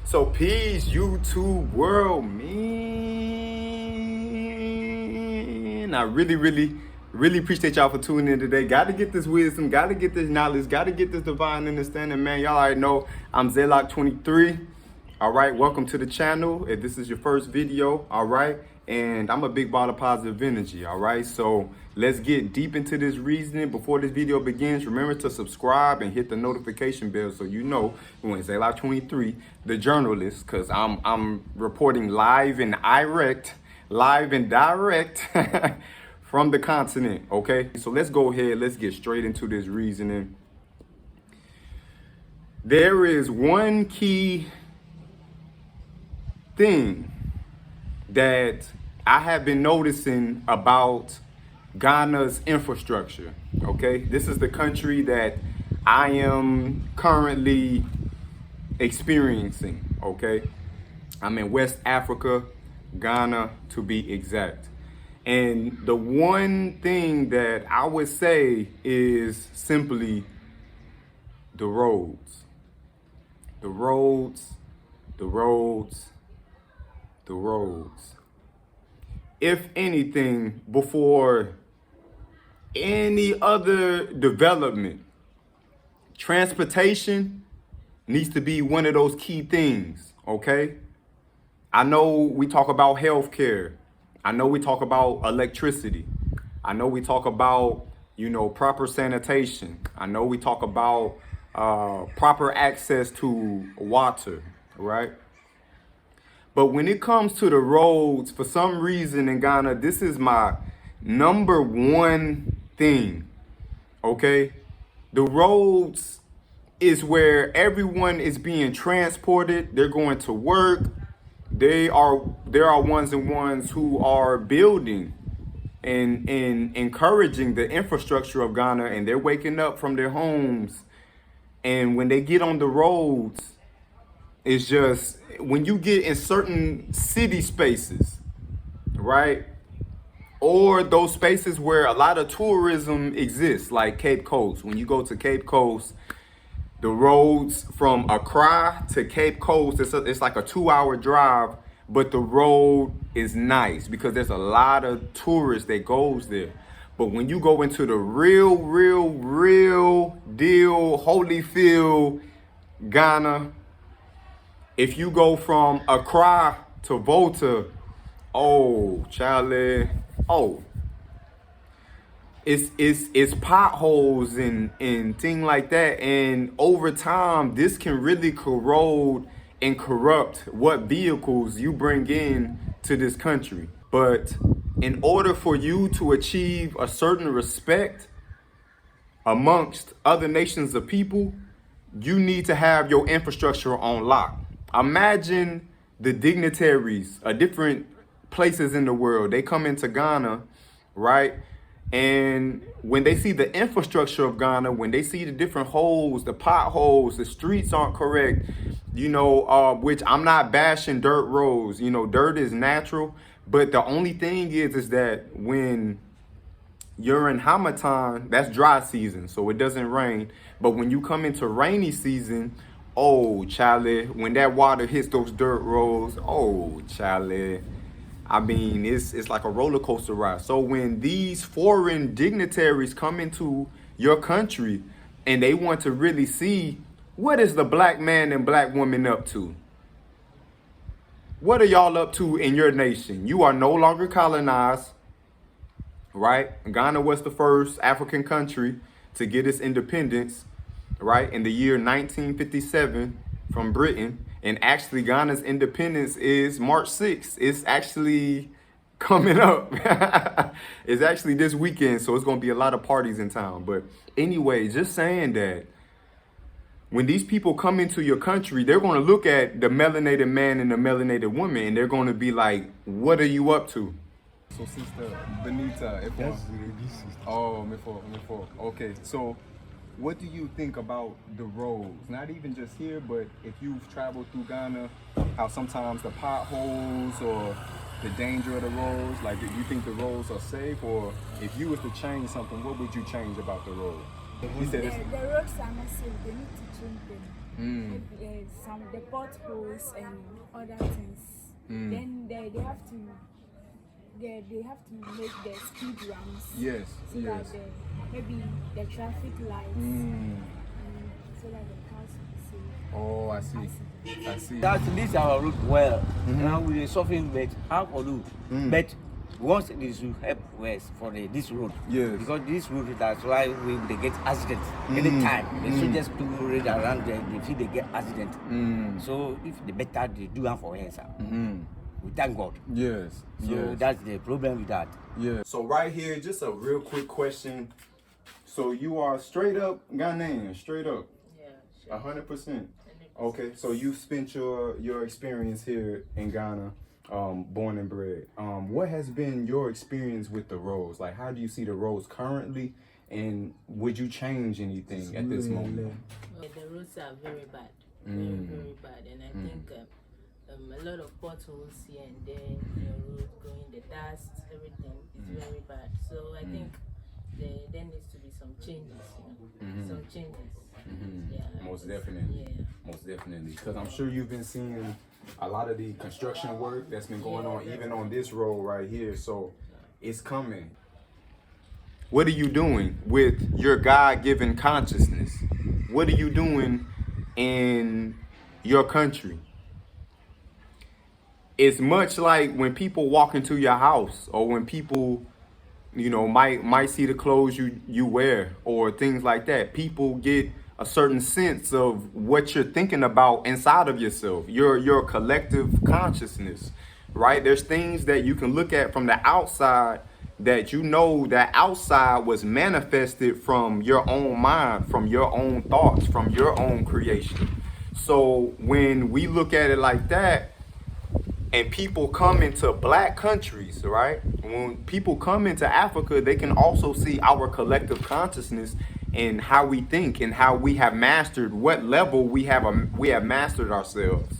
So peace, YouTube world, man. I really appreciate y'all for tuning in today. Got to get this wisdom, got to get this knowledge, got to get this divine understanding, man. Y'all already know I'm Zaylock23. All right, welcome to the channel. If this is your first video, all right, and I'm a big ball of positive energy, all right? So let's get deep into this reasoning. Before this video begins, remember to subscribe and hit the notification bell so you know when Zaylock23, the journalist, because I'm reporting live and direct from the continent, okay? So let's go ahead, let's get straight into this reasoning. There is one key thing that I have been noticing about Ghana's infrastructure, okay? This is the country that I am currently experiencing, okay? I'm in West Africa, Ghana to be exact. And the one thing that I would say is simply the roads. The roads. If anything, before any other development, transportation needs to be one of those key things, okay? I know we talk about healthcare. I know we talk about electricity. I know we talk about, proper sanitation. I know we talk about proper access to water, right? But when it comes to the roads, for some reason in Ghana, this is my number one thing, okay? The roads is where everyone is being transported. They're going to work. There are ones who are building and encouraging the infrastructure of Ghana, and they're waking up from their homes. And when they get on the roads, it's just, when you get in certain city spaces, right? Or those spaces where a lot of tourism exists, like Cape Coast. When you go to Cape Coast, the roads from Accra to Cape Coast, it's like a 2-hour drive, but the road is nice because there's a lot of tourists that goes there. But when you go into the real deal, Holyfield, Ghana, if you go from Accra to Volta, it's potholes and things like that. And over time, this can really corrode and corrupt what vehicles you bring in to this country. But in order for you to achieve a certain respect amongst other nations of people, you need to have your infrastructure on lock. Imagine the dignitaries of different places in the world. They come into Ghana, right? And when they see the infrastructure of Ghana, when they see the different holes, the potholes, the streets aren't correct, which I'm not bashing dirt roads. Dirt is natural. But the only thing is that when you're in Hamatan, that's dry season, so it doesn't rain. But when you come into rainy season, when that water hits those dirt roads, I mean, it's like a roller coaster ride. So when these foreign dignitaries come into your country and they want to really see, what is the black man and black woman up to? What are y'all up to in your nation? You are no longer colonized, right? Ghana was the first African country to get its independence, right, in the year 1957 from Britain. And actually, Ghana's independence is March 6th. It's actually coming up. It's actually this weekend, so it's going to be a lot of parties in town. But anyway, just saying that when these people come into your country, they're going to look at the melanated man and the melanated woman, and they're going to be like, what are you up to? So, Sister Benita, okay, so what do you think about the roads? Not even just here, but if you've traveled through Ghana, how sometimes the potholes or the danger of the roads, like, do you think the roads are safe? Or if you was to change something, what would you change about the road? The roads are not safe, they need to change them. some the potholes and other things. Then they have to make the speed ramps. Yes. So that maybe the traffic lights, so that the cars will be safe. Oh, I see. I see. That this our route well. Now we are suffering, but how for do? But once this will help West for this road. Yes. Because this road, that's why they get accidents anytime. The soldiers to raid around there, they feel they get accident. So if the better they do that for us, we thank God. Yes. So that's the problem with that. Yeah. So right here, just a real quick question. So you are straight up Ghanaian, straight up. Yeah, 100%. Okay. So you spent your experience here in Ghana, born and bred. What has been your experience with the roads? Like, how do you see the roads currently, and would you change anything at this moment? well, the roads are very bad, very bad, and I think a lot of potholes here and there. The road going, the dust, everything is very bad. So I think there needs to be some changes, some changes. Yeah, Most definitely. Yeah. Most definitely. Because I'm sure you've been seeing a lot of the construction work that's been going on, even on this road right here. So it's coming. What are you doing with your God-given consciousness? What are you doing in your country? It's much like when people walk into your house, or when people, might see the clothes you wear or things like that. People get a certain sense of what you're thinking about inside of yourself, your collective consciousness, right? There's things that you can look at from the outside that that outside was manifested from your own mind, from your own thoughts, from your own creation. So when we look at it like that, and people come into black countries, right? When people come into Africa, they can also see our collective consciousness and how we think and how we have mastered, what level we have mastered ourselves.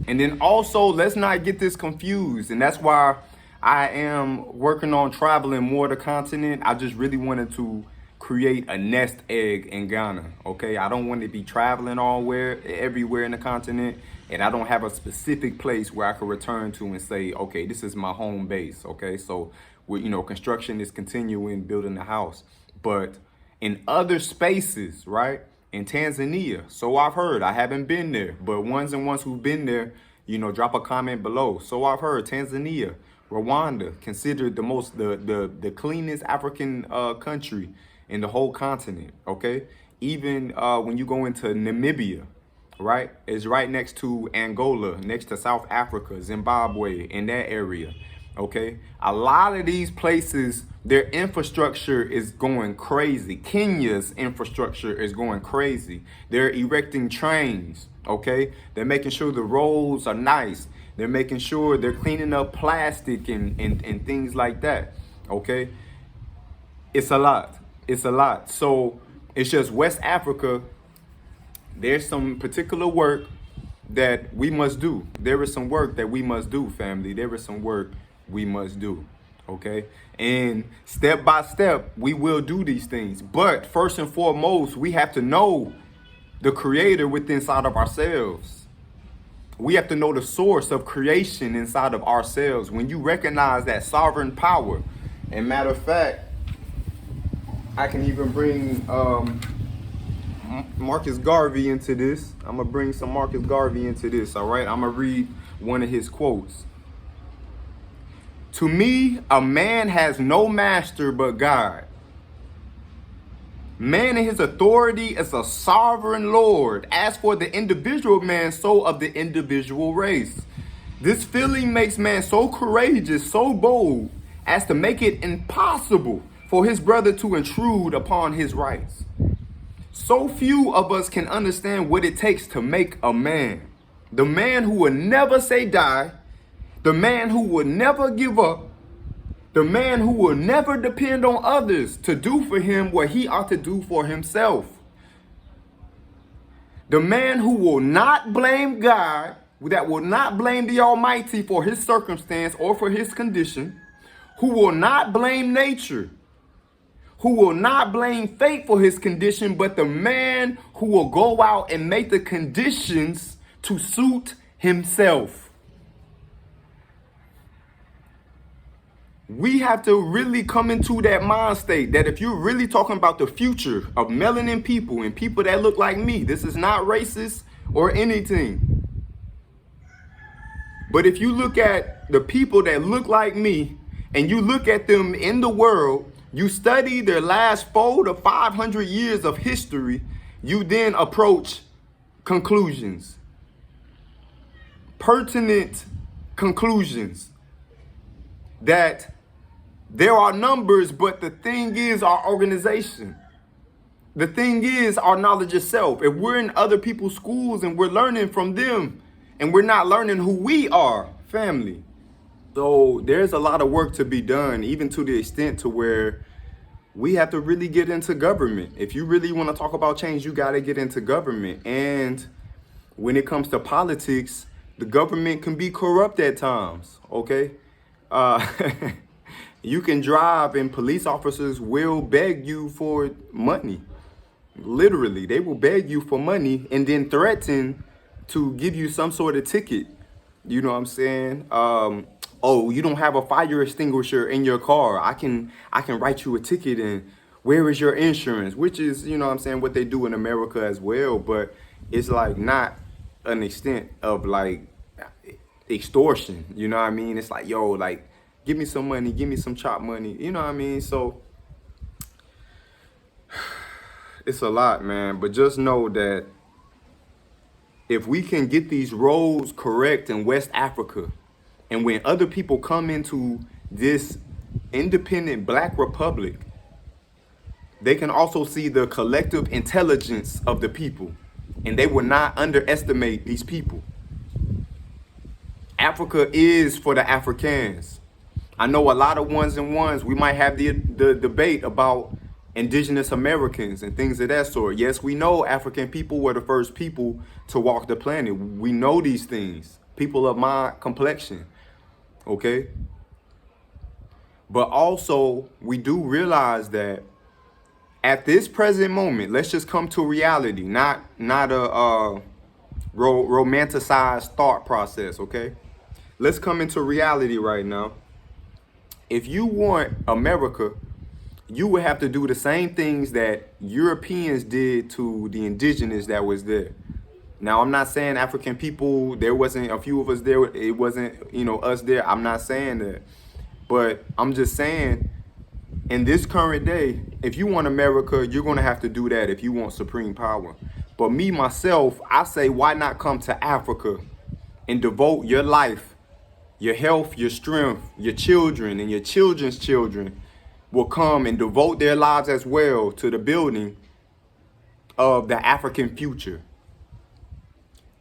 And then also, let's not get this confused. And that's why I am working on traveling more the continent. I just really wanted to create a nest egg in Ghana, okay? I don't want to be traveling everywhere in the continent, and I don't have a specific place where I can return to and say, okay, this is my home base, okay? So, construction is continuing building the house. But in other spaces, right, in Tanzania, so I've heard, I haven't been there, but ones who've been there, drop a comment below. So I've heard Tanzania, Rwanda, considered the cleanest African country in the whole continent, okay? Even when you go into Namibia, right? It's right next to Angola, next to South Africa, Zimbabwe, in that area, okay? A lot of these places, their infrastructure is going crazy. Kenya's infrastructure is going crazy. They're erecting trains, okay? They're making sure the roads are nice. They're making sure they're cleaning up plastic and things like that, okay? It's a lot. It's a lot. So it's just West Africa. There's some particular work that we must do. There is some work that we must do, family. There is some work we must do, okay? And step by step, we will do these things. But first and foremost, we have to know the creator within inside of ourselves. We have to know the source of creation inside of ourselves. When you recognize that sovereign power, and matter of fact, I can even bring Marcus Garvey into this. I'm going to bring some Marcus Garvey into this, all right? I'm going to read one of his quotes. To me, a man has no master but God. Man in his authority is a sovereign Lord. As for the individual man, so of the individual race. This feeling makes man so courageous, so bold, as to make it impossible for his brother to intrude upon his rights. So few of us can understand what it takes to make a man. The man who will never say die, the man who will never give up, the man who will never depend on others to do for him what he ought to do for himself. The man who will not blame God, that will not blame the Almighty for his circumstance or for his condition, who will not blame nature, who will not blame fate for his condition, but the man who will go out and make the conditions to suit himself. We have to really come into that mind state that if you're really talking about the future of melanin people and people that look like me, this is not racist or anything. But if you look at the people that look like me and you look at them in the world, you study their last 400 to 500 years of history, you then approach conclusions. Pertinent conclusions. That there are numbers, but the thing is our organization. The thing is our knowledge of self. If we're in other people's schools and we're learning from them and we're not learning who we are, family. So there's a lot of work to be done, even to the extent to where we have to really get into government. If you really want to talk about change, you got to get into government. And when it comes to politics, the government can be corrupt at times, okay? You can drive and police officers will beg you for money. Literally, they will beg you for money and then threaten to give you some sort of ticket. You know what I'm saying? Oh, you don't have a fire extinguisher in your car. I can write you a ticket, and where is your insurance? Which is, you know what I'm saying, what they do in America as well. But it's like not an extent of like extortion. You know what I mean? It's like, yo, like, give me some money, give me some chop money. You know what I mean? So it's a lot, man. But just know that if we can get these roads correct in West Africa, and when other people come into this independent Black republic, they can also see the collective intelligence of the people, and they will not underestimate these people. Africa is for the Africans. I know a lot of ones and ones, we might have the debate about indigenous Americans and things of that sort. Yes, we know African people were the first people to walk the planet. We know these things. People of my complexion, okay? But also, we do realize that at this present moment, let's just come to reality, not a romanticized thought process, okay? Let's come into reality right now. If you want America, you would have to do the same things that Europeans did to the indigenous that was there. Now, I'm not saying African people, there wasn't a few of us there. It wasn't, us there. I'm not saying that. But I'm just saying, in this current day, if you want America, you're going to have to do that if you want supreme power. But me, myself, I say, why not come to Africa and devote your life, your health, your strength, your children, and your children's children will come and devote their lives as well to the building of the African future.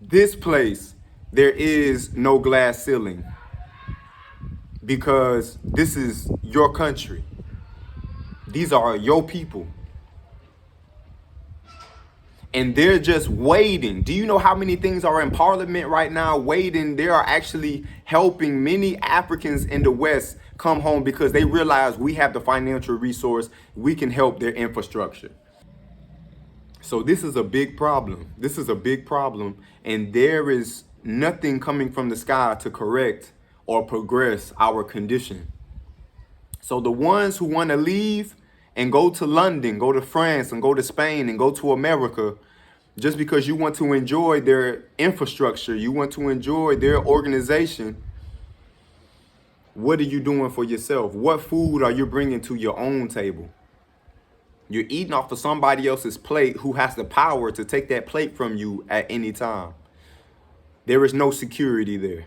This place, there is no glass ceiling because this is your country. These are your people. And they're just waiting. Do you know how many things are in parliament right now waiting? They are actually helping many Africans in the West come home because they realize we have the financial resource. We can help their infrastructure. So this is a big problem. This is a big problem. And there is nothing coming from the sky to correct or progress our condition. So the ones who want to leave and go to London, go to France, and go to Spain, and go to America, just because you want to enjoy their infrastructure, you want to enjoy their organization, what are you doing for yourself? What food are you bringing to your own table? You're eating off of somebody else's plate who has the power to take that plate from you at any time. There is no security there.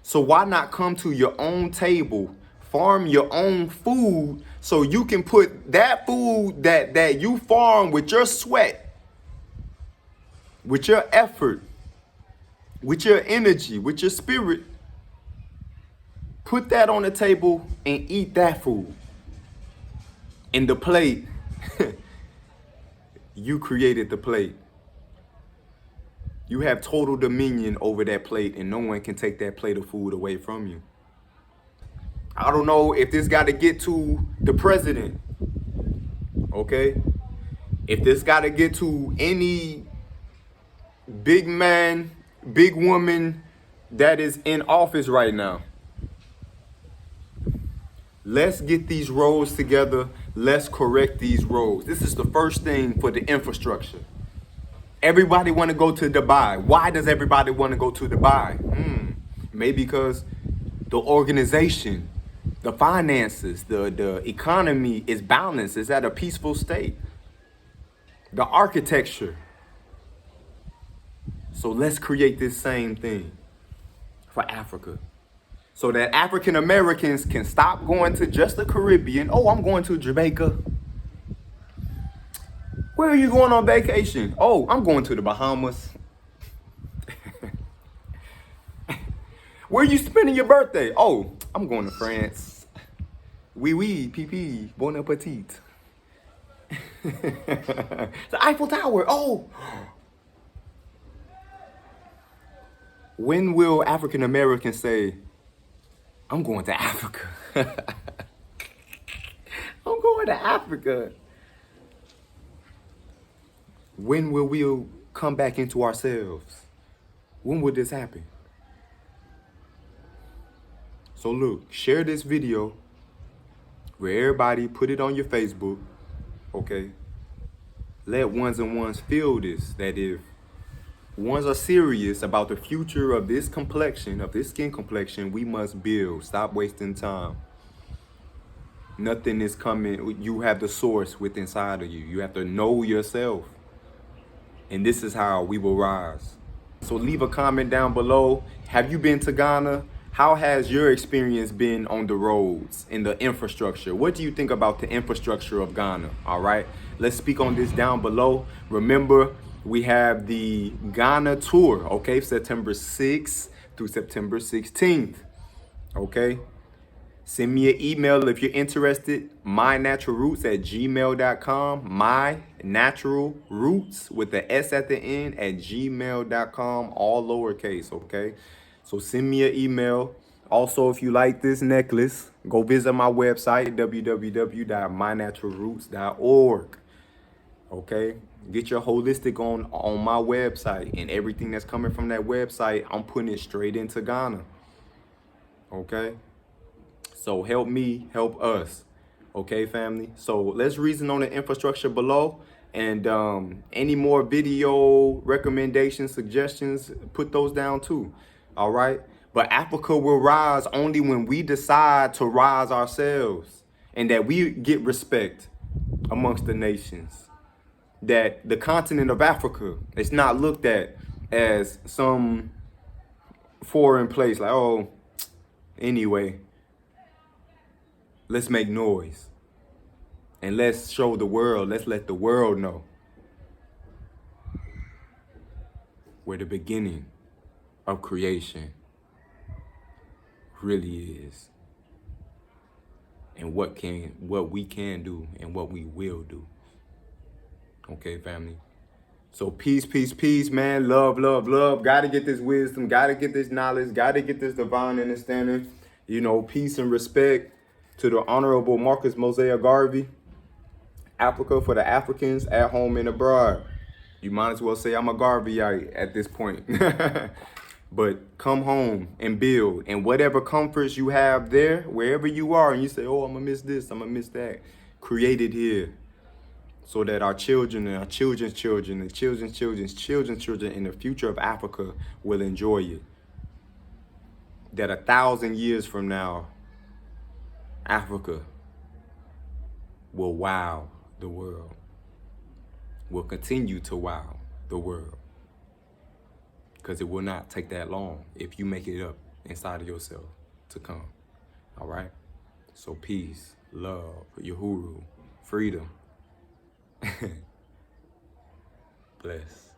So why not come to your own table, farm your own food, so you can put that food that you farm with your sweat, with your effort, with your energy, with your spirit, put that on the table and eat that food. And the plate, you created the plate. You have total dominion over that plate, and no one can take that plate of food away from you. I don't know if this got to get to the president, okay? If this got to get to any big man, big woman that is in office right now. Let's get these roads together. Let's correct these roads. This is the first thing for the infrastructure. Everybody want to go to Dubai. Why does everybody want to go to Dubai? Maybe because the organization, the finances, the economy is balanced. It's at a peaceful state. The architecture. So let's create this same thing for Africa. So that African Americans can stop going to just the Caribbean. Oh, I'm going to Jamaica. Where are you going on vacation? Oh, I'm going to the Bahamas. Where are you spending your birthday? Oh, I'm going to France. Oui, oui, pipi, bon appetit. The Eiffel Tower. Oh. When will African Americans say, I'm going to Africa? I'm going to Africa. When will we come back into ourselves? When will this happen? So look, share this video with everybody, put it on your Facebook, okay? Let ones and ones feel this, that if ones are serious about the future of this complexion, of this skin complexion, we must build. Stop wasting time. Nothing is coming. You have the source within inside of you. You have to know yourself. And this is how we will rise. So leave a comment down below. Have you been to Ghana? How has your experience been on the roads, in the infrastructure? What do you think about the infrastructure of Ghana? All right, let's speak on this down below. Remember, we have the Ghana tour, okay, September 6th through September 16th, okay? Send me an email if you're interested, mynaturalroots@gmail.com, mynaturalroots with the S at the end @gmail.com, all lowercase, okay? So send me an email. Also, if you like this necklace, go visit my website, www.mynaturalroots.org, okay? Get your holistic on my website, and everything that's coming from that website, I'm putting it straight into Ghana, okay? So help me, help us. Okay, family? So let's reason on the infrastructure below. And any more video recommendations, suggestions, put those down too. All right? But Africa will rise only when we decide to rise ourselves. And that we get respect amongst the nations. That the continent of Africa is not looked at as some foreign place. Like, oh, anyway. Let's make noise. And let's show the world, let's let the world know where the beginning of creation really is. And what we can do and what we will do. Okay, family? So peace, peace, peace, man. Love, love, love. Gotta get this wisdom, gotta get this knowledge, gotta get this divine understanding. You know, peace and respect to the Honorable Marcus Mosiah Garvey. Africa for the Africans at home and abroad. You might as well say I'm a Garveyite at this point. But come home and build. And whatever comforts you have there, wherever you are, and you say, oh, I'm going to miss this, I'm going to miss that. Create it here so that our children and our children's children and children's children's children's children in the future of Africa will enjoy it. That 1,000 years from now, Africa will wow the world, will continue to wow the world, because it will not take that long if you make it up inside of yourself to come. All right? So peace, love, Uhuru, freedom. Bless.